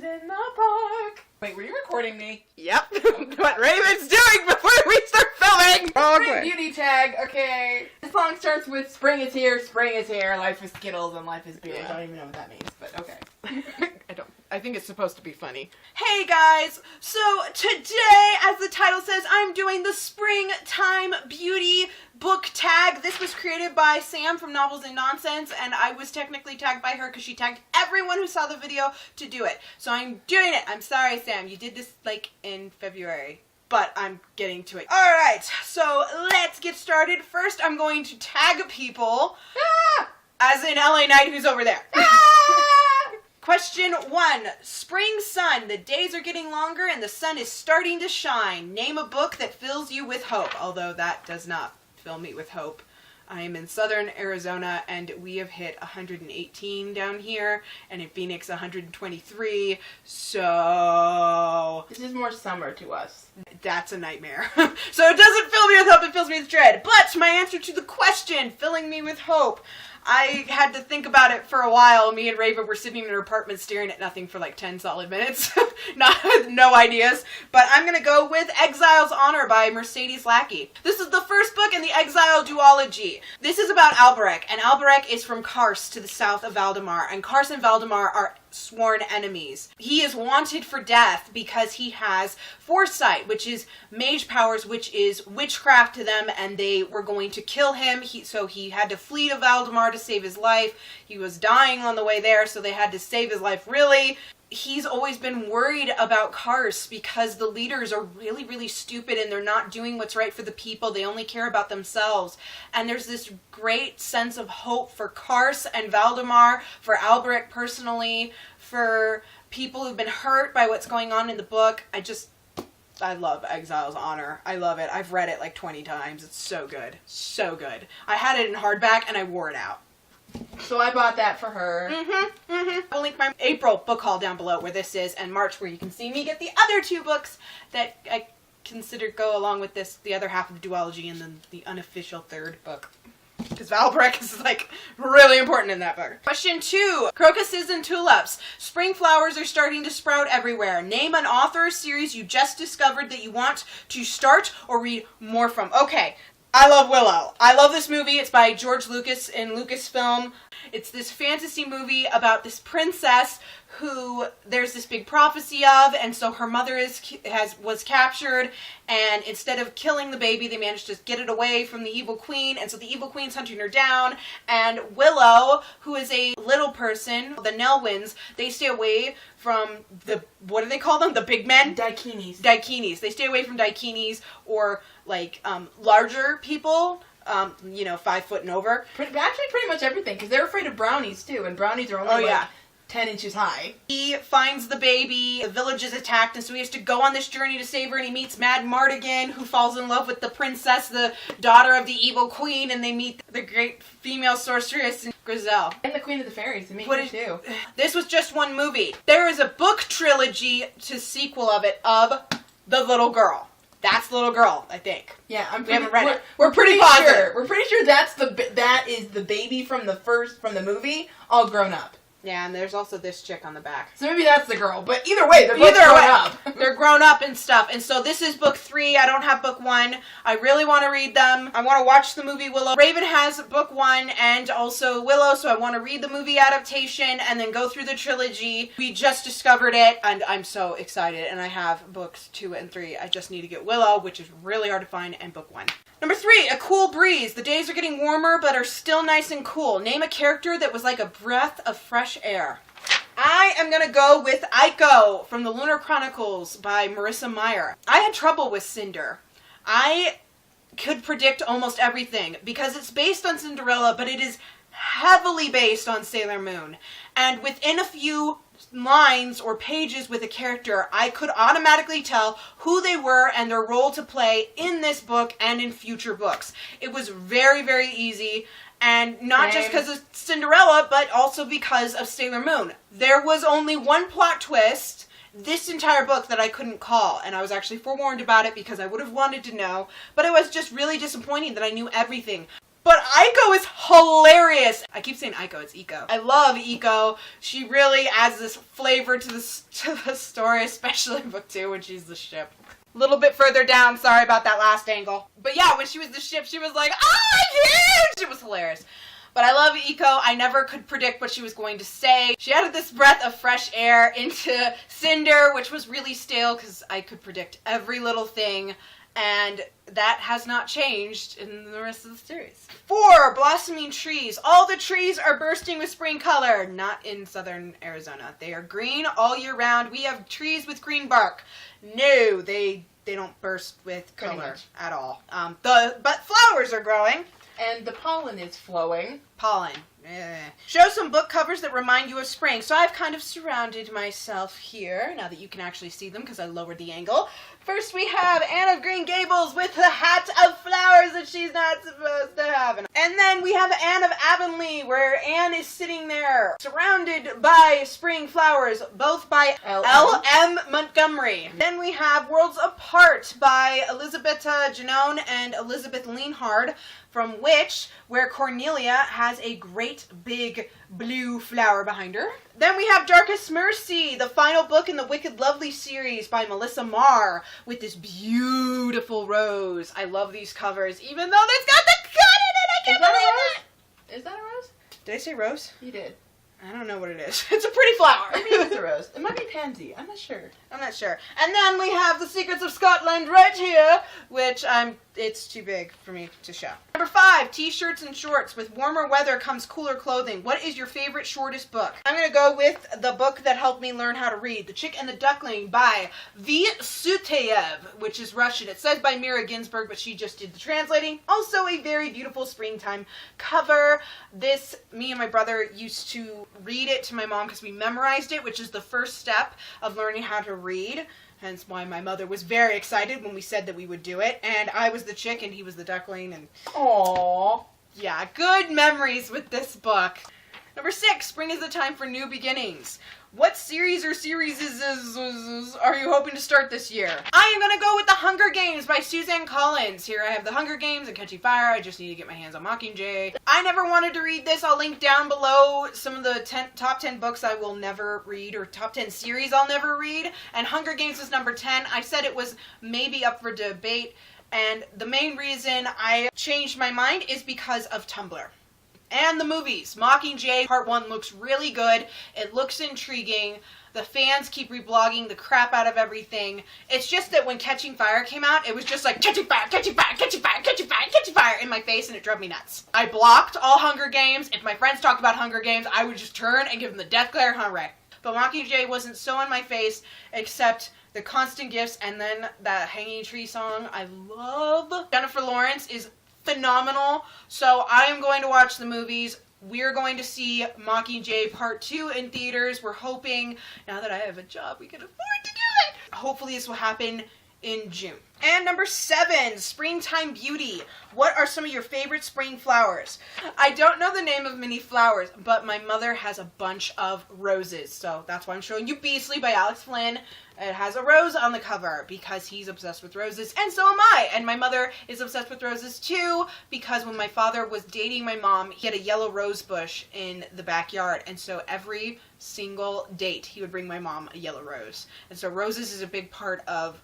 in the park. Wait, were you recording me? Yep. What Raven's doing before we start filming. Spring beauty tag, okay. This song starts with spring is here, life is Skittles, and life is beer. Yeah. I don't even know what that means, but okay. I think it's supposed to be funny. Hey guys, so today, as the title says, I'm doing the Springtime Beauty book tag. This was created by Sam from Novels and Nonsense, and I was technically tagged by her because she tagged everyone who saw the video to do it. So I'm doing it. I'm sorry, Sam. You did this like in February, but I'm getting to it. Alright, so let's get started. First, I'm going to tag people, as in LA Knight, who's over there. Question 1. Spring sun. The days are getting longer and the sun is starting to shine. Name a book that fills you with hope. Although that does not fill me with hope. I am in southern Arizona and we have hit 118 down here. And in Phoenix 123. So... This is more summer to us. That's a nightmare. So it doesn't fill me with hope, it fills me with dread. But my answer to the question, filling me with hope, I had to think about it for a while. Me and Raven were sitting in her apartment staring at nothing for like 10 solid minutes. No ideas. But I'm going to go with Exile's Honor by Mercedes Lackey. This is the first book in the Exile duology. This is about Alberic, and Alberic is from Kars to the south of Valdemar, and Kars and Valdemar are sworn enemies. He is wanted for death because he has foresight, which is mage powers, which is witchcraft to them, and they were going to kill him. So he had to flee to Valdemar to save his life. He was dying on the way there, so they had to save his life, really. He's always been worried about Kars because the leaders are really, really stupid and they're not doing what's right for the people. They only care about themselves. And there's this great sense of hope for Kars and Valdemar, for Alberic personally, for people who've been hurt by what's going on in the book. I love Exile's Honor. I love it. I've read it like 20 times. It's so good. So good. I had it in hardback and I wore it out. So I bought that for her. I'll link my April book haul down below where this is, and March where you can see me get the other 2 books that I consider go along with this, the other half of the duology, and then the unofficial 3rd book. Because Valbreck is like really important in that book. Question 2. Crocuses and tulips. Spring flowers are starting to sprout everywhere. Name an author or series you just discovered that you want to start or read more from. Okay. I love Willow. I love this movie. It's by George Lucas in Lucasfilm. It's this fantasy movie about this princess who there's this big prophecy of, and so her mother was captured, and instead of killing the baby, they managed to get it away from the evil queen, and so the evil queen's hunting her down, and Willow, who is a little person, the Nelwyns, they stay away from the, what do they call them? The big men? Daikinis. Daikinis. They stay away from Daikinis or like larger people, 5 foot and over. Actually, pretty much everything, because they're afraid of brownies too, and brownies are only 10 inches high. He finds the baby, the village is attacked, and so he has to go on this journey to save her, and he meets Mad Mardigan, who falls in love with the princess, the daughter of the evil queen, and they meet the great female sorceress, Grizel. And the Queen of the Fairies, they meet her too. This was just one movie. There is a book trilogy to sequel of it, of The Little Girl. That's Little Girl, I think. Yeah, we haven't read it. We're pretty positive. Sure. We're pretty sure that is the baby from the movie, all grown up. Yeah, and there's also this chick on the back. So maybe that's the girl. But either way, they're both grown up. They're grown up and stuff. And so this is book 3. I don't have book 1. I really want to read them. I want to watch the movie Willow. Raven has book 1 and also Willow, so I want to read the movie adaptation and then go through the trilogy. We just discovered it, and I'm so excited. And I have books 2 and 3. I just need to get Willow, which is really hard to find, and book 1. Number 3, a cool breeze. The days are getting warmer, but are still nice and cool. Name a character that was like a breath of fresh air. I am going to go with Aiko from the Lunar Chronicles by Marissa Meyer. I had trouble with Cinder. I could predict almost everything because it's based on Cinderella, but it is heavily based on Sailor Moon. And within a few lines or pages with a character, I could automatically tell who they were and their role to play in this book and in future books. It was very, very easy, and not just because of Cinderella, but also because of Sailor Moon. There was only one plot twist this entire book that I couldn't call, and I was actually forewarned about it because I would have wanted to know, but it was just really disappointing that I knew everything. But Aiko is hilarious. I keep saying Aiko, it's Iko. I love Iko. She really adds this flavor to the story, especially in book 2 when she's the ship. A little bit further down, sorry about that last angle. But yeah, when she was the ship, she was like, oh, huge! It was hilarious. But I love Iko. I never could predict what she was going to say. She added this breath of fresh air into Cinder, which was really stale because I could predict every little thing. And that has not changed in the rest of the series. 4, blossoming trees. All the trees are bursting with spring color. Not in southern Arizona. They are green all year round. We have trees with green bark. No, they don't burst with color at all. But flowers are growing. And the pollen is flowing. Pollen. Show some book covers that remind you of spring. So I've kind of surrounded myself here, now that you can actually see them because I lowered the angle. First we have Anne of Green Gables with the hat of flowers that she's not supposed to have. And then we have Anne of Avonlea, where Anne is sitting there, surrounded by spring flowers, both by L.M. Montgomery. Then we have Worlds Apart by Elisabetta Janone and Elizabeth Lienhard, from where Cornelia has a great big blue flower behind her. Then we have Darkest Mercy, the final book in the Wicked Lovely series by Melissa Marr, with this beautiful rose. I love these covers, even though it's got the cut in it. I can't believe it. Is that a rose? Did I say rose? You did. I don't know what it is. It's a pretty flower. Maybe it's a rose. It might be pansy. I'm not sure. I'm not sure. And then we have The Secrets of Scotland right here, which it's too big for me to show. Number 5, t-shirts and shorts. With warmer weather comes cooler clothing. What is your favorite shortest book? I'm going to go with the book that helped me learn how to read, The Chick and the Duckling by V. Suteyev, which is Russian. It says by Mira Ginsburg, but she just did the translating. Also a very beautiful springtime cover. This, me and my brother used to read it to my mom because we memorized it, which is the first step of learning how to read. Hence why my mother was very excited when we said that we would do it. And I was the chick and he was the duckling. And aww. Yeah, good memories with this book. Number 6, spring is the time for new beginnings. What series or series are you hoping to start this year? I am going to go with The Hunger Games by Suzanne Collins. Here I have The Hunger Games and Catching Fire. I just need to get my hands on Mockingjay. I never wanted to read this. I'll link down below some of the top 10 books I will never read, or top 10 series I'll never read. And Hunger Games is number 10. I said it was maybe up for debate. And the main reason I changed my mind is because of Tumblr. And the movies. Mockingjay Part 1 looks really good. It looks intriguing. The fans keep reblogging the crap out of everything. It's just that when Catching Fire came out, it was just like, Catching Fire, Catching Fire, Catching Fire, Catching Fire, Catching Fire in my face, and it drove me nuts. I blocked all Hunger Games. If my friends talked about Hunger Games, I would just turn and give them the death glare, hooray. But Mockingjay wasn't so in my face, except the constant gifts and then that Hanging Tree song I love. Jennifer Lawrence is phenomenal. So I am going to watch the movies. We're going to see Mockingjay Part 2 in theaters. We're hoping, now that I have a job, we can afford to do it. Hopefully this will happen in June. And number 7, Springtime Beauty. What are some of your favorite spring flowers? I don't know the name of many flowers, but my mother has a bunch of roses. So that's why I'm showing you Beastly by Alex Flynn. It has a rose on the cover because he's obsessed with roses, and so am I. And my mother is obsessed with roses too, because when my father was dating my mom, he had a yellow rose bush in the backyard. And so every single date, he would bring my mom a yellow rose. And so roses is a big part of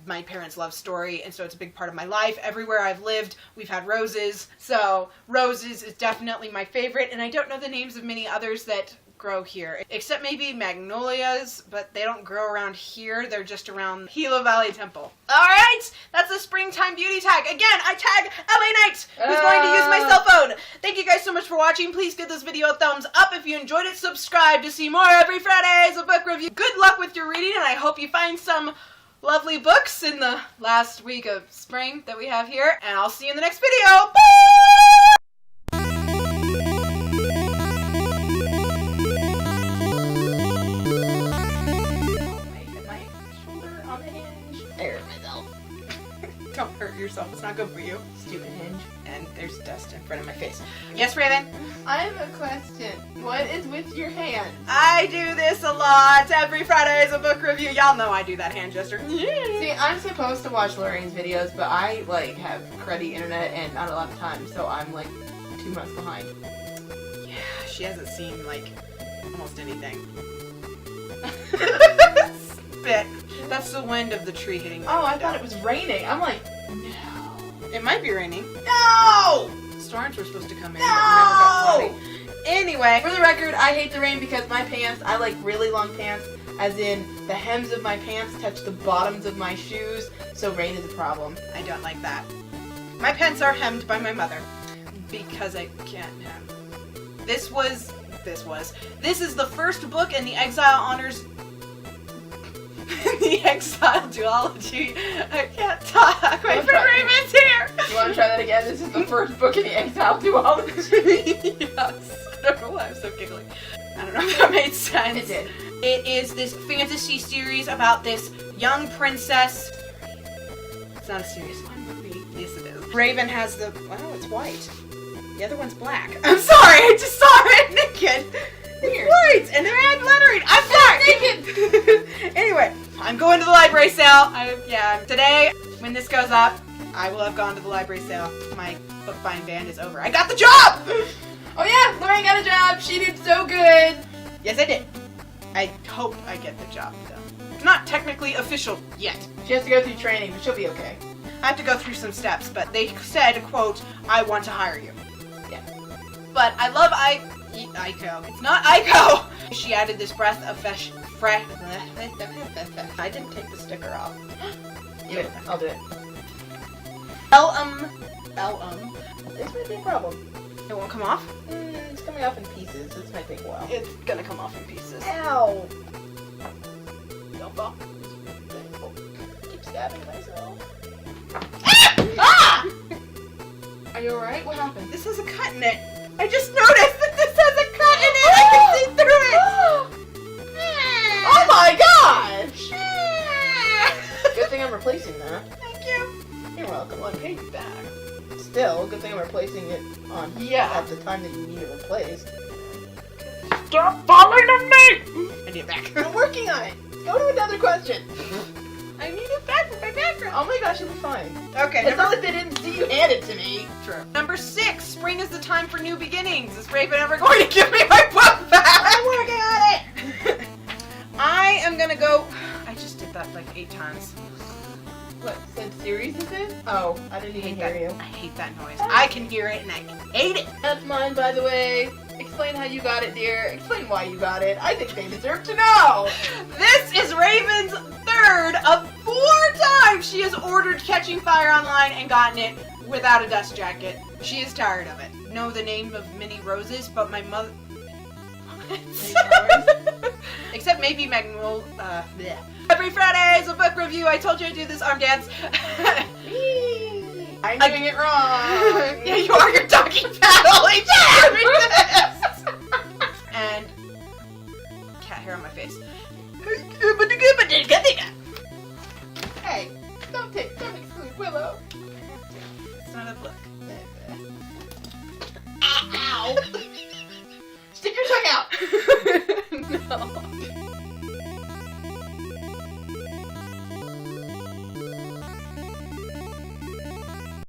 my parents' love story, and so it's a big part of my life. Everywhere I've lived, we've had roses. So roses is definitely my favorite, and I don't know the names of many others that grow here, except maybe magnolias, but they don't grow around here. They're just around Gila Valley Temple. All right, that's the Springtime Beauty tag. Again, I tag LA Knight, who's going to use my cell phone. Thank you guys so much for watching. Please give this video a thumbs up if you enjoyed it. Subscribe to see more every Friday as a book review. Good luck with your reading, and I hope you find some lovely books in the last week of spring that we have here, and I'll see you in the next video. Bye! Don't hurt yourself. It's not good for you. Stupid hinge. And There's dust in front of my face. Yes, Raven? I have a question. What is with your hand? I do this a lot. Every Friday is a book review. Y'all know I do that hand gesture. See, I'm supposed to watch Lorraine's videos, but I, like, have cruddy internet and not a lot of time, so I'm, like, 2 months behind. Yeah, she hasn't seen, like, almost anything. Spit. That's the wind of the tree hitting my Oh, I window. thought it was raining. I'm like, no. It might be raining. No! Storms were supposed to come in, No! but never got flooding. Anyway. For the record, I hate the rain because my pants, I like really long pants, as in the hems of my pants touch the bottoms of my shoes, so rain is a problem. I don't like that. My pants are hemmed by my mother because I can't hem. This is the first book in the Exile Honors. The Exile Duology. I can't talk. My Raven's here. You want to try that again? This is the first book in the Exile Duology. Yes. I don't know why I'm so giggly. I don't know if that made sense. It did. It is this fantasy series about this young princess. It's not a serious one, movie. Yes, it is. Raven has the. Oh, it's white. The other one's black. I'm sorry, I just saw it naked. Weird. It's white, and they're had lettering. I'm sorry. Anyway, I'm going to the library sale. Today, when this goes up, I will have gone to the library sale. My book buying ban is over. I got the job. Oh yeah, Lorraine got a job. She did so good. Yes, I did. I hope I get the job, though. It's not technically official yet. She has to go through training, but she'll be okay. I have to go through some steps, but they said, quote, I want to hire you. Yeah. But I love Aiko. It's not Aiko! She added this breath of fresh... I didn't take the sticker off. Good. I'll do it. Elum. This might be a problem. It won't come off? It's coming off in pieces. This might take a while. It's gonna come off in pieces. Ow! Don't fall. Keep stabbing myself. Ah! Are you alright? What happened? This has a cut in it. I just noticed that this has a cut in it. I can see through it. Oh my gosh! Good thing I'm replacing that. Thank you. You're welcome. Well, I paid you back. Still, good thing I'm replacing it on at the time that you need it replaced. Stop falling on me! I need it back. I'm working on it. Go to another question. I need it back for my background. Oh my gosh, you'll be fine. Okay. It's not like they didn't see you hand it to me. True. Number 6. Spring is the time for new beginnings. Is Raven ever going to give me my book back? I'm working on it. I am gonna go. I just did that like 8 times. What said series is it? Oh, I didn't even hear you. I hate that noise. I can hear it and I hate it. That's mine, by the way. Explain how you got it, dear. Explain why you got it. I think they deserve to know. This is Raven's 3rd of 4 times she has ordered Catching Fire online and gotten it without a dust jacket. She is tired of it. Know the name of many roses, but my mother. Except maybe Magnolia. Every Friday is a book review. I told you I'd do this arm dance. I'm doing it wrong. Yeah, you are your doggy paddle. And cat hair on my face. Hey, don't exclude Willow. It's not a book. Ow! Stick your tongue out. No.